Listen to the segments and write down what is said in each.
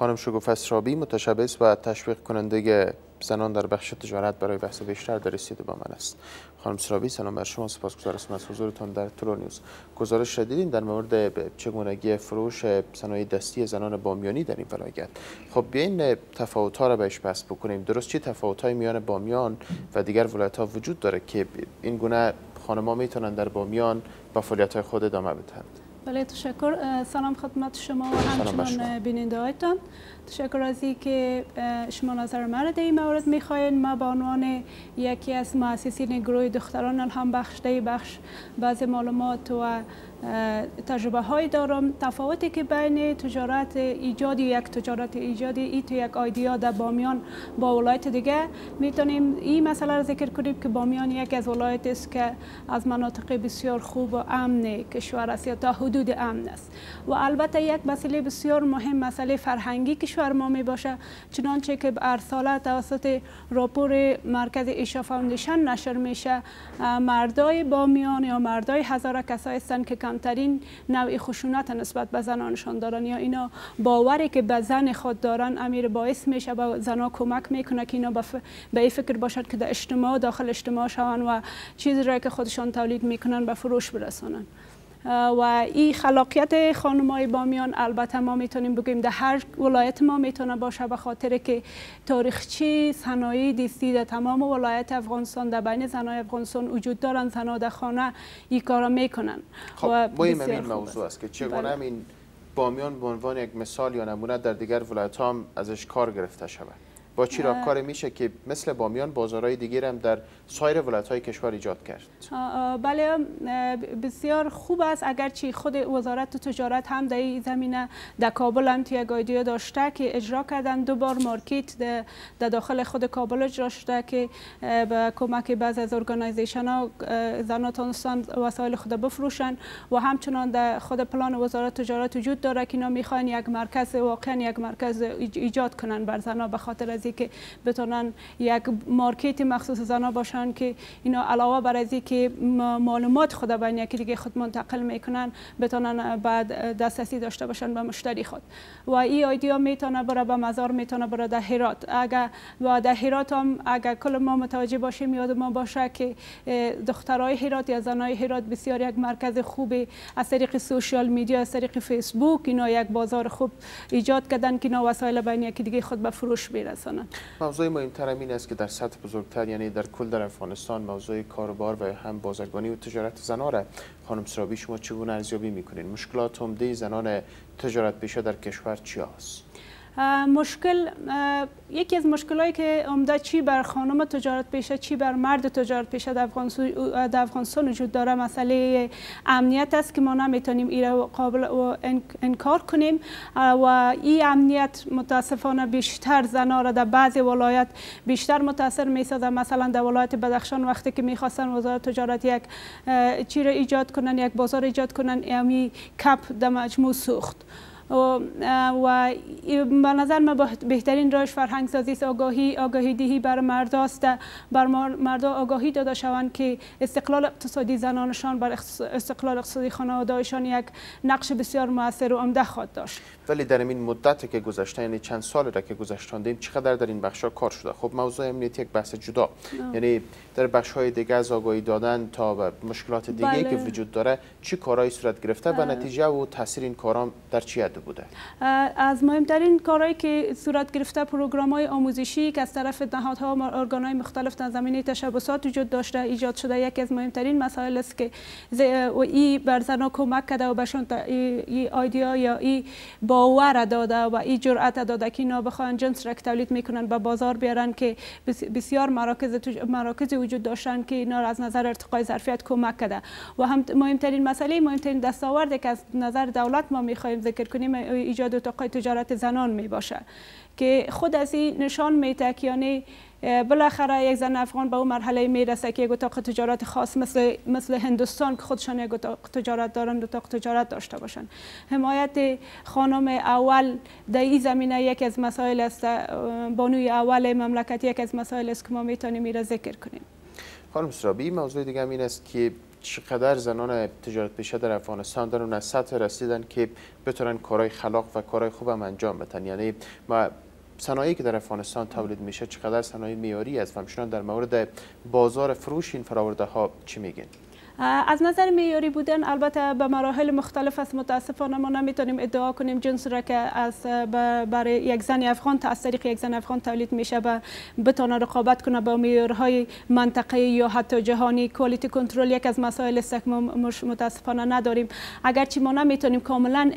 خانم شگفت سرابی، متشبث و تشویق کننده زنان در بخش تجارت، برای بحث بیشتر در رسیده با من است. خانم سرابی، سلام بر شما، سپاسگزارم از حضورتان در ترور نیوز. گزارش را دیدین در مورد چگونگی فروش صنایع دستی زنان بامیانی در این ولایت. خب بیاین تفاوت‌ها را بهش بحث بکنیم. درست چه تفاوت‌های میان بامیان و دیگر ولایت‌ها وجود داره که این گونه خانم‌ها میتونن در بامیان با فعالیت‌های خود ادامه بدهند؟ بله، تشکر. سلام خدمت شما و همچنان بیننده‌هایتان. تشکر از اینکه شما نظر مرا در این مورد میخواین. ما به عنوان یکی از مؤسسین گروه دختران هم بخش بعضی معلومات و تجربه های دارم. تفاوتی که بین تجارت ایجادی ای تو یک ایدیا در بامیان با ولایت دیگه میتونیم این مسئله را ذکر کنیم که بامیان یک از ولایت است که از مناطق بسیار خوب و امن کشور است یا تا حدود امن است و البته یک مسئله بسیار مهم، مسئله فرهنگی کشور ما می باشه، چنانچه که هر ساله توسط راپور مرکز ایشا فاوندیشن نشر میشه. مردای بامیان یا مردای هزاره کسایی هستند که کمترین نوع خشونت نسبت به زنانشان دارن یا اینا باوری که به زن خود دارن امیر باعث میشه به زنها کمک میکنه که اینا به این فکر باشد که در اجتماع داخل اجتماع شوند و چیزی را که خودشان تولید میکنن به فروش برسانن. و این خلاقیت خانمای بامیان البته ما میتونیم بگیم در هر ولایت ما میتونه باشه، به خاطر که تاریخچه صنایع دستی در تمام ولایت افغانستان در بین زنای افغانستان وجود دارن. زنها در خانه این کارا میکنن. خب مهم این موضوع است که چگونه این بامیان به عنوان یک مثال یا نمونه در دیگر ولایت ها هم ازش کار گرفته شود. با چی راهکار میشه که مثل بامیان بازارهای دیگر هم در سایر ولایت‌های کشور ایجاد کرد؟ بله، بسیار خوب است. اگرچه خود وزارت تجارت هم در این زمینه در کابل هم توی یک ایدیا داشته که اجرا کردن. 2 بار مارکت در داخل خود کابل اجرا شده که به کمک بعضی از ارگانایزیشن ها زنان تونستن وسایل خود بفروشن و همچنان در خود پلان وزارت تجارت وجود داره که اینا میخواین یک مرکز، واقعا یک مرکز ایجاد کنن بر زنها، به خاطر از که بتونن یک مارکت مخصوص زنها باشن که اینا علاوه بر از که معلومات خود بین یکی دیگه خود منتقل میکنن بتونن بعد دسترسی داشته باشن به مشتری خود. و این ایدیا میتونه بره به مزار، میتونه بره در هرات. اگر و در هرات هم اگر کل ما متوجه باشیم، یاد ما باشه که دخترای هرات یا زنای هرات بسیار یک مرکز خوبی از طریق سوشال میدیا، از طریق فیسبوک اینا یک بازار خوب ایجاد کردن که اینا وسایل بین یکی دیگه خود به فروش برسونن. موضوع مهمتر این است که در سطح بزرگتر، یعنی در کل در افغانستان، موضوع کاروبار و هم بازرگانی و تجارت زنان را خانم سرابی شما چگونه ارزیابی میکنین؟ مشکلات عمده زنان تجارت پیشه در کشور چی است؟ یکی از مشکلاتی که عمده چی بر خانم تجارت پیشه چی بر مرد تجارت پیشه در افغانستان وجود داره مسئله امنیت است که ما نمیتونیم این را قابل و انکار کنیم و این امنیت متاسفانه بیشتر زنها را در بعضی ولایت بیشتر متاثر میسازه. مثلا در ولایت بدخشان وقتی که میخواستن وزارت تجارت یک چی را ایجاد کنن، یک بازار ایجاد کنن، امی کپ در مجموع سوخت و به نظر من بهترین راهش فرهنگ سازی است. آگاهی دهی بر مردا است، بر مردا آگاهی داده شوند که استقلال اقتصادی زنانشان بر استقلال اقتصادی خانواده‌شان یک نقش بسیار موثر و عمده خواهد داشت. ولی در این مدت که گذشته، یعنی چند سال را که گذشتاندیم، چقدر در این بخش‌ها کار شده؟ خب موضوع امنیت یک بحث جدا، یعنی در بخش‌های دیگه از آگاهی دادن تا به مشکلات دیگه که وجود داره چه کارهایی صورت گرفته و نتیجه و تاثیر این کارام در چی حد بوده؟ از مهمترین کارهایی که صورت گرفته پروگرام‌های آموزشی که از طرف نهادها و ارگان‌های مختلف در زمینه تشبثات وجود داشته ایجاد شده. یکی از مهمترین مسائل است که این بر زنها کمک کرده و بهشون این ایدیا یا این باور داده و این جرأت داده که اینا بخوان جنس را تولید میکنن به بازار بیارن که بسیار مراکز وجود داشتن که اینا را از نظر ارتقای ظرفیت کمک کرده. و هم مهمترین دستاوردی که از نظر دولت ما میخوایم ذکر کنیم ایجاد اتاق‌های تجارت زنان می باشه که خود از این نشان میده که یعنی بالاخره یک زن افغان به اون مرحله میرسه که یک اتاق تجارت خاص مثل هندوستان که خودشان یک اتاق تجارت دارن، اتاق تجارت داشته باشن. حمایت خانم اول در این زمینه یک از مسائل است، بانوی اول مملکت یک از مسائل است که ما میتونیم این را ذکر کنیم. خانم سرابی، موضوع دیگه این است که چقدر زنان تجارت پیشه در افغانستان دارن از سطح رسیدن که بتونن کارهای خلاق و کارهای خوب هم انجام بدن؟ یعنی ما صنایعی که در افغانستان تولید میشه چقدر صنایع معیاری است و همچنان در مورد بازار فروش این فراورده ها چی میگین؟ از نظر معیاری بودن البته به مراحل مختلف است. متاسفانه ما نمیتونیم ادعا کنیم جنس را که از برای یک زن افغان از طریق یک زن افغان تولید میشه و بتونه رقابت کنه با معیارهای منطقه‌ای یا حتی جهانی. کوالیتی کنترل یک از مسائل است که ما متاسفانه نداریم. اگرچه ما نمیتونیم کاملا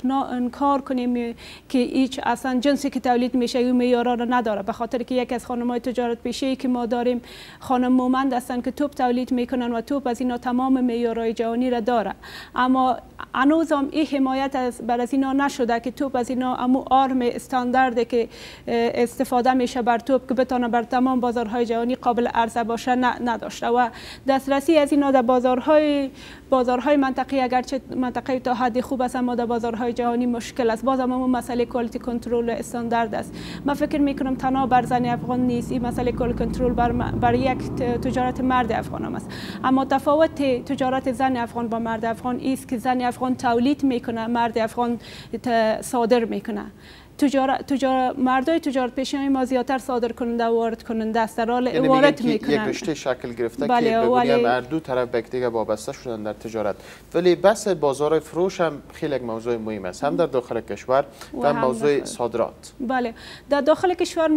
انکار کنیم که هیچ اصلا جنسی که تولید میشه این معیارا را نداره، به خاطر که یک از خانم‌های تجارت پیشه‌ای که ما داریم خانم مومند هستند که توپ تولید میکنن و توپ از اینا تمام معیارهای جهانی را داره، اما هنوز هم این حمایت بر از اینا نشده که توپ از اینا امو آرم استاندارد که استفاده میشه بر توپ که بتونه بر تمام بازارهای جهانی قابل عرضه باشه نداشته و دسترسی از اینا در بازارهای منطقه‌ای اگرچه منطقه‌ای تا حدی خوب است اما در بازارهای جهانی مشکل است. باز هم مسئله کوالیتی کنترل استاندارد است. من فکر میکنم تنها بر زن افغان نیست این مسئله کوالیتی کنترل بر یک تجارت مرد افغان هم است، اما تفاوت تجارت زن افغان با مرد افغان است که زن افغان تولید میکنه، مرد افغان صادر میکنه. مردای تجارت پیشه ما زیادتر صادر کننده و وارد کننده است، در حال وارد میکنن. یک رشته شکل گرفته که بگویم هر دو طرف به یکدیگر وابسته شدن در تجارت، ولی بحث بازار فروش هم خیلی یک موضوع مهم است، هم در داخل کشور و موضوع صادرات. بله، در داخل کشور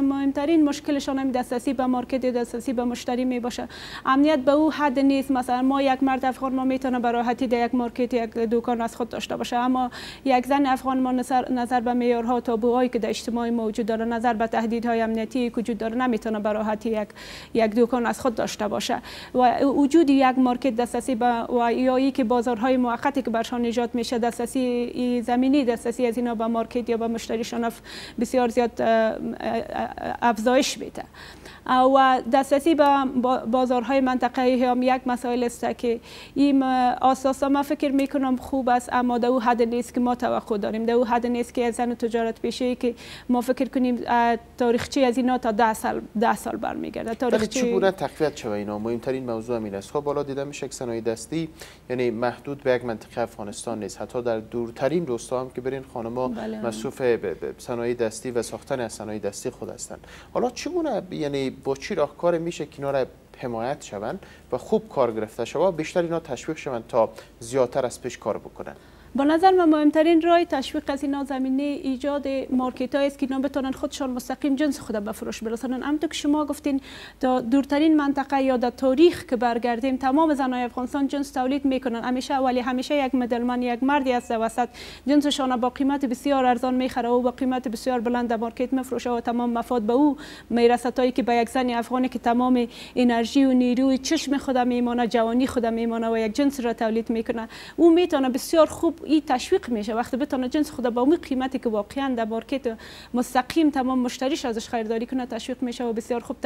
مهمترین مشکلشان هم دسترسی به مارکت، دسترسی به مشتری می باشه. امنیت به او حد نیست. مثلا ما یک مرد افغان ما میتونه به راحتی در یک مارکت یک دکان از خود داشته باشه، اما یک زن افغان ما نظر به معیارها و تابوهایی که در اجتماع موجود داره، نظر به تهدیدهای امنیتی که وجود داره، نمیتونه به راحتی یک دکان از خود داشته باشه و وجود یک مارکت دسترسی به و یا که بازارهای موقتی که برشان ایجاد میشه دسترسی زمینی دسترسی از اینا به مارکت یا به مشتریشان بسیار زیاد افزایش میده و دسترسی به بازارهای منطقه‌ای هم یک مسائل است که این اساسا من فکر میکنم خوب است، اما در او حد نیست که ما توقع داریم. در او حد نیست که زن تجارت پیشه‌ای که ما فکر کنیم تاریخچه از اینا تا 10 سال برمیگرده. تاریخچه چگونه تقویت شود اینا؟ مهمترین موضوع همین است. خب بالا دیده میشه که صنایع دستی یعنی محدود به یک منطقه افغانستان نیست، حتی در دورترین روستا هم که برین خانم‌ها مصروف صنایع دستی و ساختن از صنایع دستی خود هستند. حالا چگونه یعنی با چی راهکار میشه که اینا را حمایت شوند و خوب کار گرفته شود، بیشتر اینا تشویق شوند تا زیادتر از پیش کار بکنن؟ با نظر من مهمترین راه تشویق از اینا زمینه ایجاد مارکت هایی است که اینا بتونن خودشان مستقیم جنس خود به فروش برسانن. همونطور که شما گفتین تا دورترین منطقه یا در تاریخ که برگردیم تمام زنای افغانستان جنس تولید میکنن همیشه یک مدلمن یک مردی است وسط جنسشان با قیمت بسیار ارزان میخره و با قیمت بسیار بلند در مارکت میفروشه و تمام مفاد به او میرسه تا که به یک زن افغانی که تمام انرژی و نیروی چشم خود میمونه، جوانی خود میمونه و یک جنس را تولید میکنه، او میتونه بسیار خوب این تشویق میشه وقتی بتونه جنس خود با اون قیمتی که واقعا در مارکت مستقیم تمام مشتریش ازش خریداری کنه تشویق میشه و بسیار خوب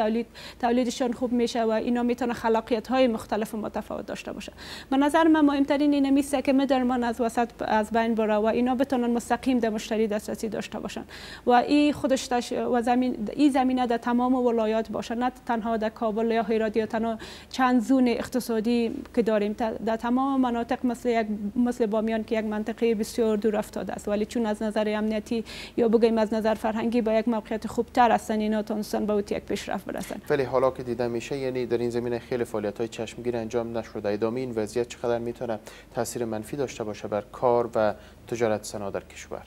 تولیدشان خوب میشه و اینا میتونه خلاقیت های مختلف و متفاوت داشته باشه. به نظر من مهمترین اینه میسته که مدلمن از وسط از بین بره و اینا بتونن مستقیم در مشتری دسترسی داشته باشن و این خودش این زمینه در تمام ولایات باشه، نه تنها در کابل یا هرات یا تنها چند زون اقتصادی که داریم، در تمام مناطق مثل بامیان که یک منطقه بسیار دور افتاده است ولی چون از نظر امنیتی یا بگیم از نظر فرهنگی با یک موقعیت خوبتر هستن اینا تونستن به اوت یک پیشرفت برسن. ولی حالا که دیده میشه یعنی در این زمینه خیلی فعالیت‌های چشمگیر انجام نشده. ادامه این وضعیت چقدر میتونه تاثیر منفی داشته باشه بر کار و تجارت صنایع در کشور؟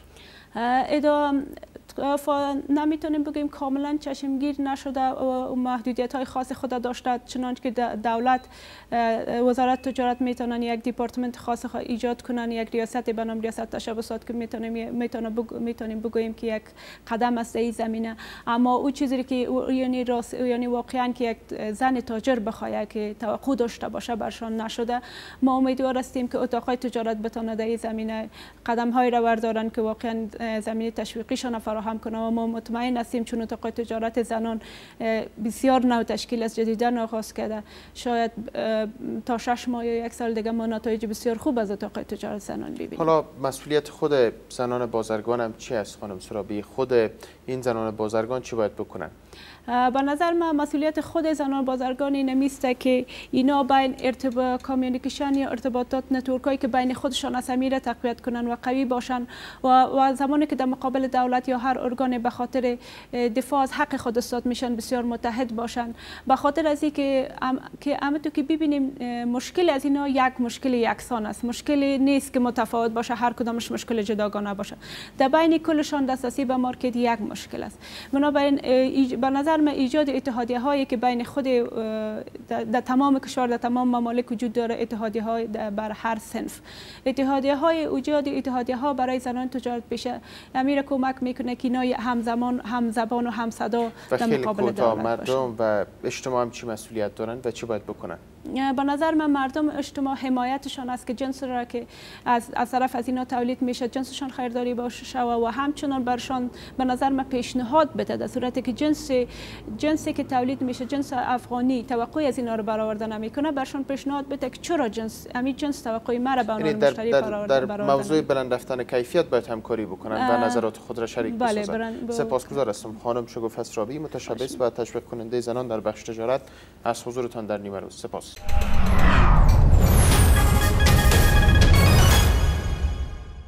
نمیتونیم بگیم کاملا چشمگیر نشده و محدودیت های خاص خود داشته، چنانچه که دولت وزارت تجارت میتونن یک دیپارتمنت خاص ایجاد کنن، یک ریاست به نام ریاست تشبثات که میتونیم بگوییم که یک قدم است این زمینه، اما او چیزی که یعنی واقعا که یک زن تاجر بخواد که توقع داشته باشه برشان نشده. ما امیدوار هستیم که اتاقهای تجارت بتونه در این زمینه قدم های را بردارن که واقعا زمینه تشویقیشان فراهم فراهم کنه و ما مطمئن هستیم چون اتاق تجارت زنان بسیار نو تشکیل است، جدیداً آغاز کرده. شاید تا 6 ماه یا 1 سال دیگه ما نتایج بسیار خوب از اتاق تجارت زنان ببینیم. حالا مسئولیت خود زنان بازرگان هم چی است خانم سرابی؟ خود این زنان بازرگان چی باید بکنن؟ به نظر من مسئولیت خود زنان بازرگان این میسته که اینا بین کامیونیکیشن یا ارتباطات نتورکایی که بین خودشان است را تقویت کنن و قوی باشن و زمانی که در مقابل دولت یا هر ارگان به خاطر دفاع از حق خود استاد میشن بسیار متحد باشن. به خاطر از اینکه همونطور که ببینیم مشکل از اینا یک مشکل یکسان است، مشکل نیست که متفاوت باشه، هر کدامش مشکل جداگانه باشه. در بین کلشان دسترسی به مارکت یک مشکل است. بنابراین به نظر من ایجاد اتحادیه هایی که بین خود در تمام کشور در تمام ممالک وجود داره، اتحادیه های بر هر صنف، ایجاد اتحادیه ها برای زنان تجارت بشه، امیر کمک میکنه که اینا هم زبان و هم صدا در مقابل دولت مردم و اجتماع هم چی مسئولیت دارن و چی باید بکنن؟ به نظر من مردم اجتماع حمایتشان است که جنس را که از طرف از اینا تولید میشه جنسشان خریداری باشه و همچنان برشان به نظر من پیشنهاد بده در صورتی که جنسی که تولید میشه جنس افغانی توقعی از اینا رو برآورده نمیکنه، برشان پیشنهاد بده که چرا جنس توقعی مرا به عنوان مشتری برآورده در موضوع بلند رفتن کیفیت باید همکاری بکنن و نظرات خود را شریک بسازن. سپاسگزار هستم خانم شگفت سرابی، متشبث و تشویق کننده زنان در بخش تجارت، از حضورتان در نیمه روز. سپاس.